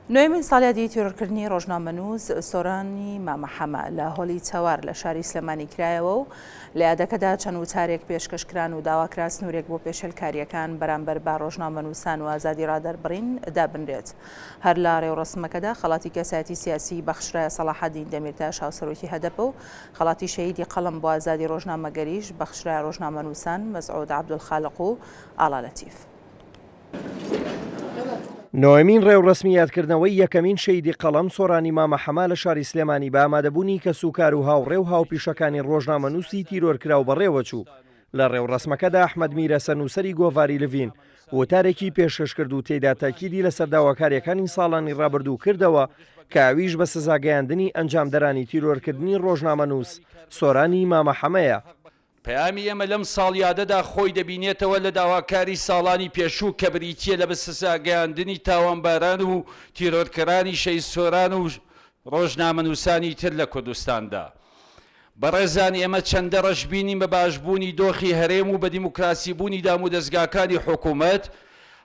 نوێمین ساڵیادی تیرۆرکردنی ڕۆژنامەنووس سۆرانی مامەحەمە لە هۆلی چەوار لە شاری سلێمانی کرایەوە و لە یادەکەدا چەند وتارێک پێشکەشکران و داواکرا سنوورێک بۆ پێشێلکاریەکان بەرامبەر با ڕۆژنامەنووسان و ئازادی ڕادەربڕین دابنرێت. هەر لە ڕێوڕسمەکەدا خەڵاتی کەسایەتی سیاسی بەخشرایە سەلاحەدین دەمیرتاش هاوسەرۆکی هەدەپە و خەڵاتی شەهیدی قەڵەم بۆ ئازادی ڕۆژنامەگەریش بەخشرایە ڕۆژنامەنووسان مەسعود عەبدولخالق و ئاڵا لەتیف. نۆەمین ڕێوڕسمی یادکردنەوەی یەکەمین شەیدی قەڵەم سۆرانی مامەحەمە لە شاری سلێمانی بە ئامادەبوونی کەسوکار و هاوڕێ و هاوپیشەکانی ڕۆژنامەنووسی تیرۆرکرا و بەڕێوە چوو. لە ڕێوڕسمەکەدا ئەحمەد میرە سەنووسەری گۆڤاری لڤین وتارێکی پێشکەش کرد و تێیدا تاکیدی لە سەرداواکاریەکانی ساڵانی ڕابردوو کردەوە کە ئەویش بە سزاگەیاندنی ئەنجامدەرانی تیرۆرکردنی ڕۆژنامەنووس سۆرانی مامەحەمەیە. پەیامی ئێمە لەم ساڵیادەدا خۆی دەبینێتەوە لە داواکاری ساڵانی پێشوو کە بریتیە لە بەسزاگەیاندنی تاوانباران و تیرۆرکەرانی شەید سۆران و ڕۆژنامەنووسانی تر لە کوردستاندا. بەڕێزانی ئێمە چەندە ڕەش بینین بە باشبوونی دۆخی هەرێم و بە دیموکراسی بوونی دام و دەستگاکانی حکوومەت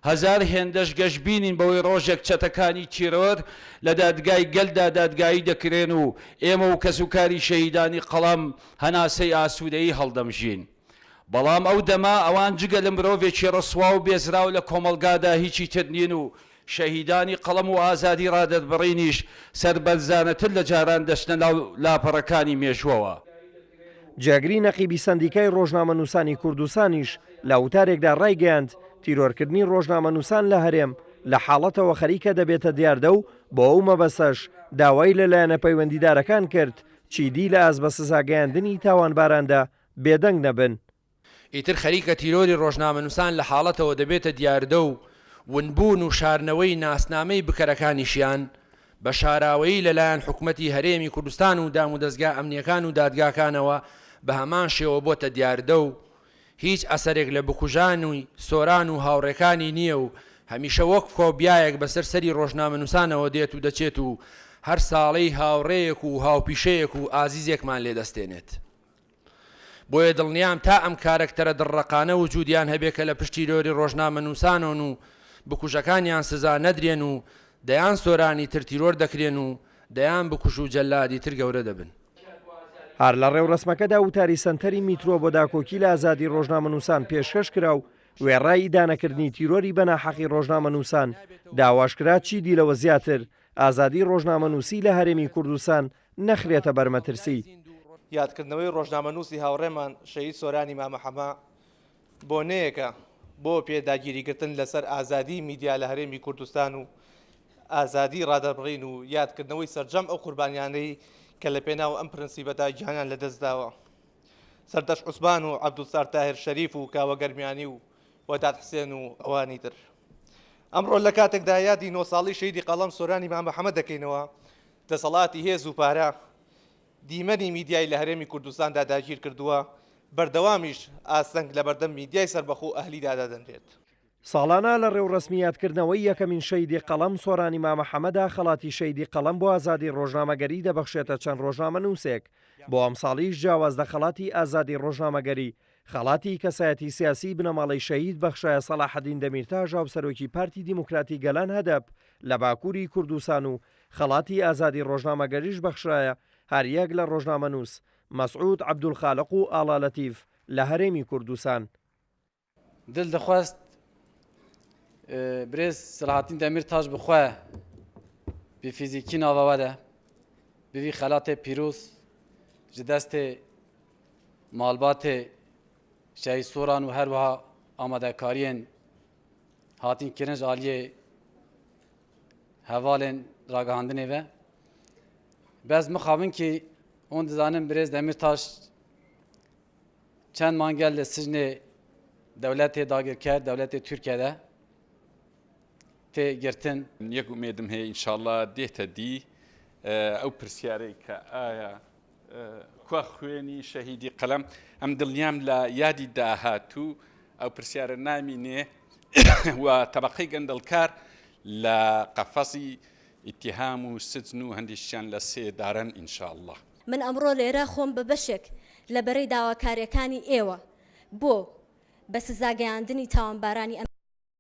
هەزار هێندەش گەشت بینین بەوەی ڕۆژێک چەتەکانی تیرۆر لە دادگای گەلدا دادگایی دەکرێن و ئێمە و کەسوکاری شەهیدانی قەڵەم هەناسەی ئاسوودەیی هەڵدەمژین. بەڵام ئەو دەما ئەوان جگە لە مرۆڤێکی ڕسوا و بێزراو لە کۆمەلگادا هیچی تر نین و شەهیدانی قەڵەم و ئازادی ڕادەربڕینیش سەربەرزانەتر لە جاران دەچنە لاپەڕەکانی مێژووەوە. جاگری نەقیبی سەندیکای ڕۆژنامەنووسانی کوردستانیش لە وتارێکدا ڕایگەیاند تیرۆرکردنی ڕۆژنامەنووسان لە هەرێم لە حاڵەتەوە خەریکە دەبێتە دیاردە و بۆ ئەو مەبەسەش داوای لەلایەنە پەیوەندیدارەکان کرد چیدی لە ئاز بە سزاگەیاندنی تاوانباراندا بێدەنگ نەبن. ئیتر خەریکە تیرۆری ڕۆژنامەنووسان لە حاڵەتەوە دەبێتە دیاردە و ونبوون و شارنەوەی ناسنامەی بکەرەکانیشیان بە شاراوەیی لەلایەن حکوومەتی هەرێمی کوردستان و دام و دەستگا ئەمنیەکان و دادگاکانەوە بە هەمان شێوە بۆتە دیاردە و هیچ ئەسەرێک لە بکوژانوی سۆران و هاوڕێکانی نییە و هەمیشە وەک فۆبیایەک بەسەر سەری ڕۆژنامەنووسانەوە دێت و دەچێت و هەر ساڵەی هاوڕێیەک و هاوپیشەیەک و ئازیزێکمان لێدەستێنێت. بۆیە دڵنیام تا ئەم کارکتەرە دڕەقانە وجودیان هەبێت کە لە پشتی لۆری ڕۆژنامەنووسانن و بکوژەکانیان سزا نەدرێن و دەیان سۆرانی تر تیرۆر دەکرێن و دەیان بکوژ و جەلادی تر گەورە دەبن. هەر لە ڕێوڕسمەکەدا وتاری سەنتەری میترۆ بۆ داکۆکی لە ئازادی ڕۆژنامەنووسان پێشکەش کرا و وێڕای دانەکردنی تیرۆری بەناحەقی ڕۆژنامەنووسان داواشکرا چیدی لەوە زیاتر ئازادی ڕۆژنامەنووسی لە هەرێمی کوردستان نەخرێتە بەرمەترسی. یادکردنەوەی ڕۆژنامەنووسی هاوڕێمان شەهید سۆرانی مامەحەمە بۆنەیەکە بۆ پێداگیریگرتن لەسەر ئازادی میدیا لە هەرێمی کوردستان و ئازادی ڕادەبڕین و یادکردنەوەی سەرجەم ئەو قوربانیانەی کە لە پێناو ئەم پرەنسیبەدا گیانیان لەدەستداوە. سەردەش عوسمان و عەبدولسار تاهیر شەریف و کاوە گەرمیانی و وەداد حسێن و ئەوانی تر. ئەمڕۆ لە کاتێکدا یادی 9 ساڵی شەیدی قەڵەم سۆرانی مامەحەمە دەکەینەوە دەسەڵاتی هێز و پارە دیمەنی میدیای لە هەرێمی کوردستاندا داگیر کردووە بەردەوامیش ئاستەنگ لە بەردەم میدیای سەربەخۆ ئەهلیدا دادەنرێت. ساڵانە لە ڕێوڕسمی یادکردنەوەی یەکەمین شەیدی قەڵەم سۆرانی مامەحەمەدا خەڵاتی شەیدی قەڵەم بۆ ئازادی ڕۆژنامەگەری دەبەخشێتە چەند ڕۆژنامەنووسێک. بۆ ئەم ساڵیش جیاواز لە خەڵاتی ئازادی ڕۆژنامەگەری خەڵاتی کەسایەتی سیاسی بنەماڵەی شەهید بەخشایە سەلاحەدین دەمیرتاژ هاوسەرۆکی پارتی دیموکراتی گەلان هەدەپ لە باکووری کوردستان و خەڵاتی ئازادی ڕۆژنامەگەریش بەخشایە هەر یەک لە ڕۆژنامەنووس مەسعود عەبدولخالق و ئاڵا لەتیف لە هەرێمی کوردستان. دل دەخواست برێز سەلاحەدین دەمیرتاژ بخوایە بە فیزیکی ناوەوەدا بوی خەلاتێ پیرۆز ji destê malbatê şehîd Soran û herwiha amadekariyên hatin kirin ji aliyê hevalên ragihandinê ve bez mixabin ki hûn dizanin birêz Demirtaş çend mangel li sijnê dewletê dagirker dewletê Tirkiyeyê tê girtin. Yek umêdim heye înşallah dête dî ew pirsyarê ke aya kwa خوێنی شەهیدی قەڵەم ئەم دڵنیام لە یادی داهاتوو ئەو پرسیارە نامینێ و تەبەقەی گەندەڵکار لە قەفەسی ئیتیهام و سجن و هەندێکیان لە سێدارن ئینشاءالله. من ئەمڕۆ لێرە خۆم بە بەشێک لە بەرەی داواکاریەکانی ئێوە بۆ بە سزاگەیاندنی تاوانبارانی